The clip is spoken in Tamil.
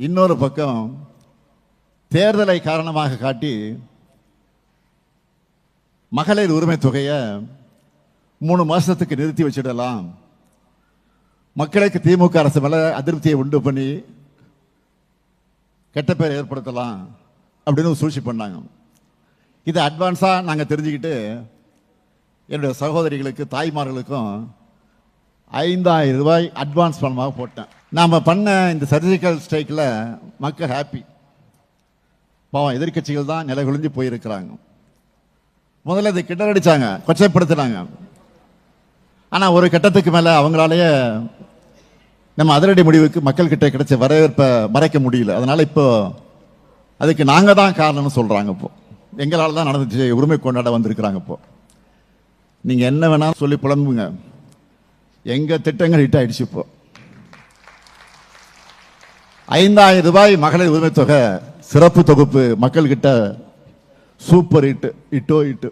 இன்னொரு பக்கம் தேர்தலை காரணமாக காட்டி மகளிர் உரிமை தொகையை 3 மாசத்துக்கு நிறுத்தி வச்சிடலாம், மக்களுக்கு திமுக அரசு மேல அதிருப்தியை உண்டு பண்ணி கெட்ட பேர் ஏற்படுத்தலாம் அப்படின்னு சூழ்ச்சி பண்ணாங்க. இதை அட்வான்ஸா நாங்கள் தெரிஞ்சுக்கிட்டு என்னுடைய சகோதரிகளுக்கு தாய்மார்களுக்கும் 5000 ரூபாய் அட்வான்ஸ் பணமாக போட்டேன். நாம் பண்ண இந்த சர்ஜிக்கல் ஸ்ட்ரைக்கில் மக்கள் ஹாப்பி. பாவம் எதிர்கட்சிகள் தான் நிலை குளிஞ்சு போயிருக்கிறாங்க. முதல்ல இதை கிண்டலடிச்சாங்க, கொச்சைப்படுத்தினாங்க. ஆனால் ஒரு கட்டத்துக்கு மேலே அவங்களாலேயே நம்ம அதிரடி முடிவுக்கு மக்கள் கிட்ட கிடைச்ச வரவேற்பை மறைக்க முடியல. அதனால இப்போ அதுக்கு நாங்கள் தான் காரணம்னு சொல்றாங்க. இப்போ எங்களால் தான் நடந்துச்சு, உரிமை கொண்டாட வந்திருக்கிறாங்க. இப்போ நீங்க என்ன வேணாலும் சொல்லி புலம்புங்க, எங்க திட்டங்கள் ஹிட் ஆயிடுச்சு. இப்போ 5000 ரூபாய் மகளிர் உரிமை தொகை சிறப்பு தொகுப்பு மக்கள் கிட்ட சூப்பர் ஹிட், இட்டோ இட்டு.